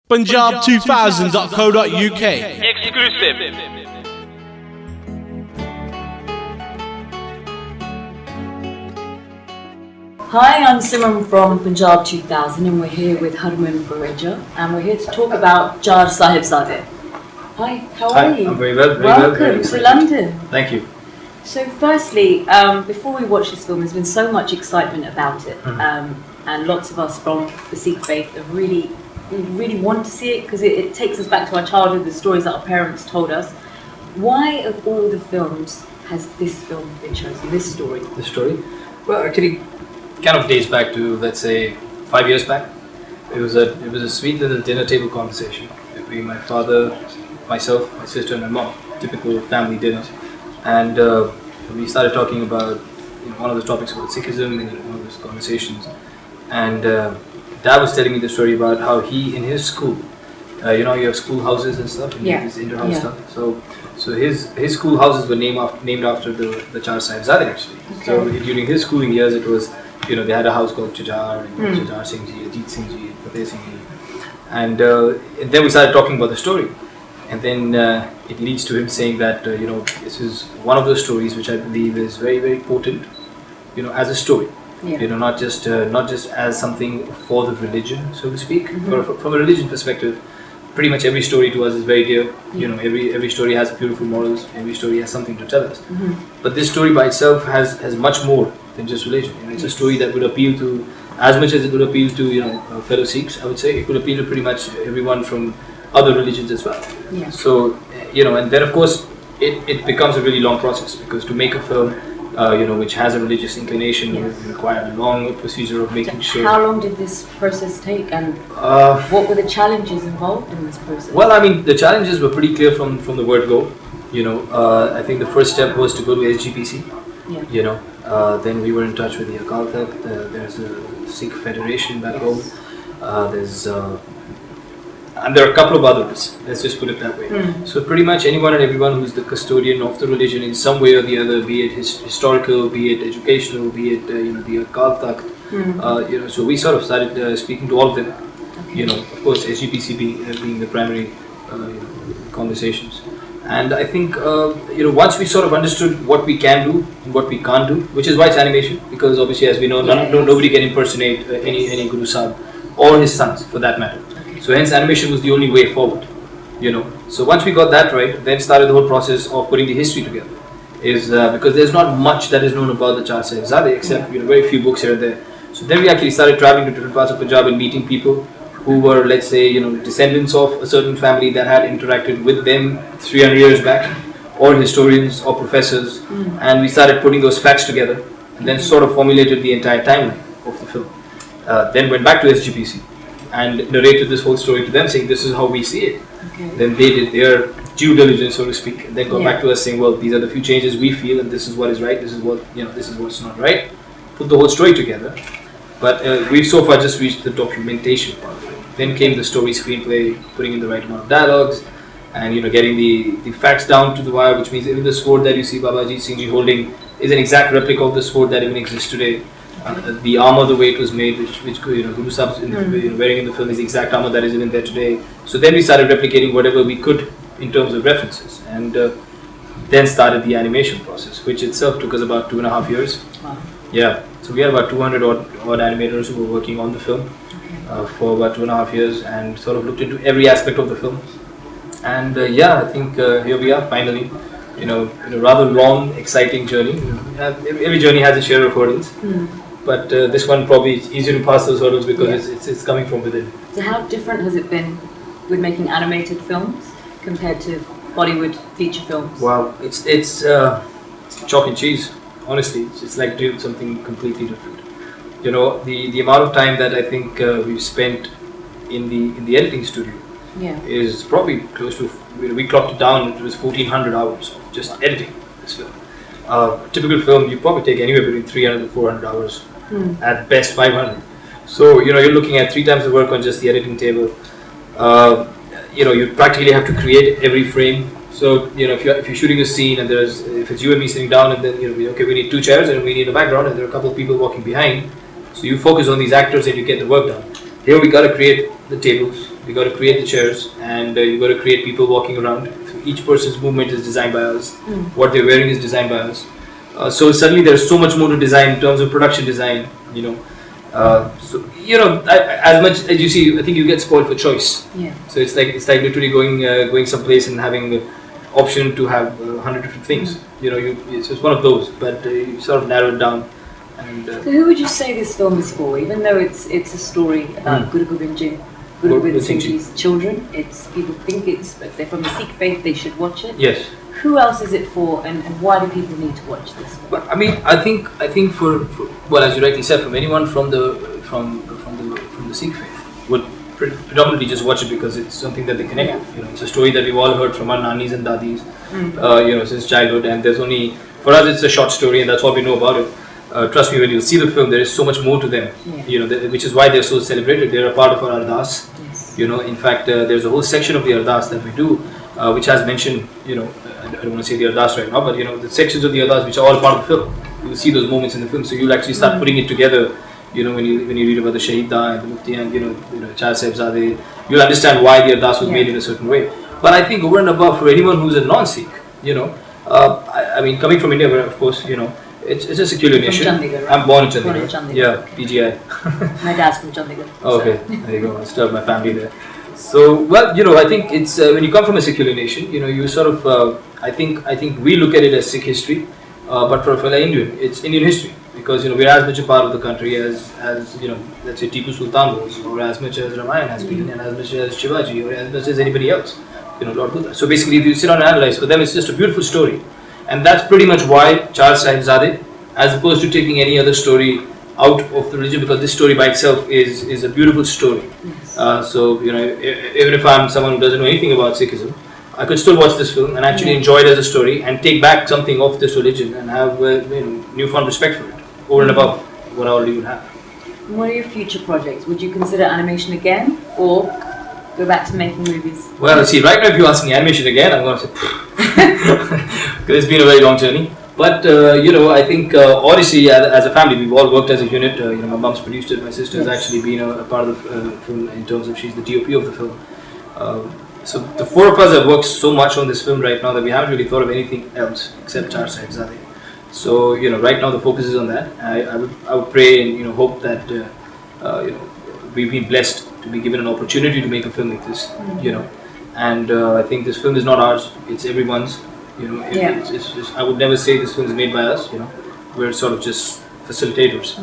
Punjab2000.co.uk. Exclusive. Hi, I'm Simran from Punjab 2000 and we're here with Harman Baweja and we're here to talk about Chaar Sahibzaade. Hi, how are you? I'm very well. Welcome to London. Thank you. So firstly, before we watch this film, there's been so much excitement about it, and lots of us from the Sikh faith have really want to see it because it takes us back to our childhood, the stories that our parents told us. Why, of all the films, has this film been chosen, this story? The story? Well, actually, kind of dates back to, let's say, 5 years back. It was a sweet little dinner table conversation between my father, myself, my sister and my mom. Typical family dinner. And we started talking about one of the topics about Sikhism in one of those conversations. And Dad was telling me the story about how he, in his school, you have school houses and stuff, and his inter-house stuff. So his school houses were named after the Chaar Sahibzaade actually. Okay. So during his schooling years, it was they had a house called Jujhar, Jujhar Singh Ji, Ajit Singh Ji, Fateh Singh Ji, and then we started talking about the story, and then it leads to him saying that this is one of those stories which I believe is very, very potent, as a story. Not just as something for the religion, so to speak. From a religion perspective, pretty much every story to us is very dear. Every story has beautiful morals. Every story has something to tell us. But this story by itself has much more than just religion. It's a story that would appeal to, as much as it would appeal to fellow Sikhs. I would say it would appeal to pretty much everyone from other religions as well. So and then of course it becomes a really long process, because to make a film which has a religious inclination, will require a long procedure of making sure. How long did this process take, and what were the challenges involved in this process? Well, I mean, the challenges were pretty clear from the word go. I think the first step was to go to SGPC. Then we were in touch with the Akal Takht. There's a Sikh Federation back home. And there are a couple of others, let's just put it that way. So pretty much anyone and everyone who's the custodian of the religion in some way or the other, be it historical, be it educational, be it the Akal Takht, so we sort of started speaking to all of them. Of course SGPC being the primary conversations. And I think once we sort of understood what we can do and what we can't do, which is why it's animation, because obviously, as we know, nobody can impersonate any Guru Sahib or his sons for that matter. So hence animation was the only way forward, So once we got that right, then started the whole process of putting the history together. Because there's not much that is known about the Chaar Sahibzaade except very few books here and there. So then we actually started traveling to different parts of Punjab and meeting people who were, let's say, descendants of a certain family that had interacted with them 300 years back, or historians or professors, and we started putting those facts together and then sort of formulated the entire timeline of the film. Then went back to SGPC and narrated this whole story to them, saying this is how we see it. Then they did their due diligence, so to speak, and then got back to us saying, well, these are the few changes we feel, and this is what is right, this is what this is what's not right. Put the whole story together, but we've so far just reached the documentation part of it. Then came the story, screenplay, putting in the right amount of dialogues, and getting the facts down to the wire, which means even the sword that you see Baba Ajit Singh Ji holding is an exact replica of the sword that even exists today. The armor, the way it was made, which Guru Sahib wearing in the film, is the exact armor that is even there today. So then we started replicating whatever we could in terms of references, and then started the animation process, which itself took us about 2.5 years. Wow. Yeah, so we had about 200 odd animators who were working on the film for about 2.5 years, and sort of looked into every aspect of the film. And I think here we are finally. In a rather long, exciting journey. Every journey has a share of hurdles. But this one probably is easier to pass those hurdles because it's coming from within. So how different has it been with making animated films compared to Bollywood feature films? Wow, it's chalk and cheese. Honestly, it's like doing something completely different. The amount of time that I think we've spent in the editing studio is probably close to. We clocked it down. It was 1,400 hours of just editing this film. Typical film, you probably take anywhere between 300 to 400 hours. At best 500. So you're looking at 3 times the work on just the editing table. You practically have to create every frame. So if you're shooting a scene and if it's you and me sitting down, and then we need 2 chairs and we need a background and there are a couple of people walking behind. So you focus on these actors and you get the work done. Here we got to create the tables, We got to create the chairs, and you got to create people walking around. Each person's movement is designed by us. What they're wearing is designed by us. So suddenly there's so much more to design in terms of production design. As much as you see, I think you get spoiled for choice. Yeah. So it's like literally going someplace and having the option to have 100 different things. It's one of those, but you sort of narrow it down. And, so who would you say this film is for? Even though it's a story about Guru Gobind Singh Ji's children, people think if they're from the Sikh faith, they should watch it. Yes. Who else is it for, and why do people need to watch this film? But I think for well, as you rightly said, from anyone from the Sikh faith would predominantly just watch it because it's something that they connect with. It's a story that we've all heard from our nannies and dadis, since childhood. And for us, it's a short story, and that's all we know about it. Trust me, when you see the film, there is so much more to them. Which is why they're so celebrated. They're a part of our ardas. Yes. In fact, there's a whole section of the ardas that we do, which has mentioned. I don't want to say the ardas right now, but the sections of the ardas which are all part of the film. You will see those moments in the film, so you'll actually start putting it together. When you read about the Shaheeda and the Mufti and Chaar Sahibzaade, you'll understand why the ardas was made in a certain way. But I think over and above, for anyone who's a non-Sikh, coming from India, where of course it's a secular nation. Chandigarh, right? I'm born in Chandigarh. Yeah, PGI. My dad's from Chandigarh. Okay, there you go. I still have my family there. So, I think it's when you come from a secular nation, you sort of. I think we look at it as Sikh history, but for an Indian, it's Indian history because we're as much a part of the country as let's say Tipu Sultan was, or as much as Ramayana has been, and as much as Shivaji, or as much as anybody else. Lord Buddha. So basically, if you sit down and analyze, for them, it's just a beautiful story. And that's pretty much why Chaar Sahibzaade, as opposed to taking any other story out of the religion, because this story by itself is a beautiful story. Yes. Even if I'm someone who doesn't know anything about Sikhism, I could still watch this film and actually enjoy it as a story and take back something of this religion and have newfound respect for it, over and above what I already would have. What are your future projects? Would you consider animation again, or go back to making movies? Well, see, right now if you ask me animation again, I'm going to say, because it's been a very long journey. But, I think, honestly, as a family, we've all worked as a unit. My mom's produced it, my sister has actually been a part of the film in terms of she's the DOP of the film. So the four of us have worked so much on this film right now that we haven't really thought of anything else except Chaar Sahibzaade. So, right now the focus is on that. I would pray and, hope that, we've been blessed to be given an opportunity to make a film like this, and I think this film is not ours, it's everyone's. I would never say this film is made by us. We're sort of just facilitators.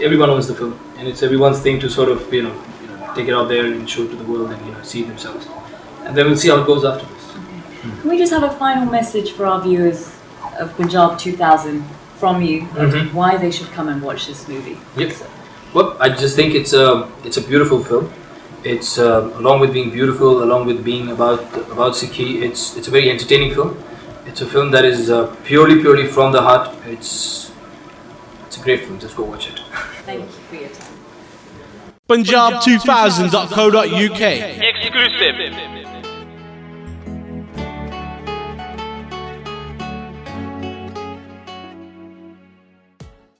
Everyone owns the film, and it's everyone's thing to sort of take it out there and show it to the world and see it themselves, and then we'll see how it goes after this. Can we just have a final message for our viewers of Punjab 2000 from you, of why they should come and watch this movie? Yep. Well, I just think it's a beautiful film. It's along with being beautiful, along with being about Sikhi, it's a very entertaining film. It's a film that is purely from the heart. It's a great film. Just go watch it. Thank you for your time. Punjab2000.co.uk Exclusive.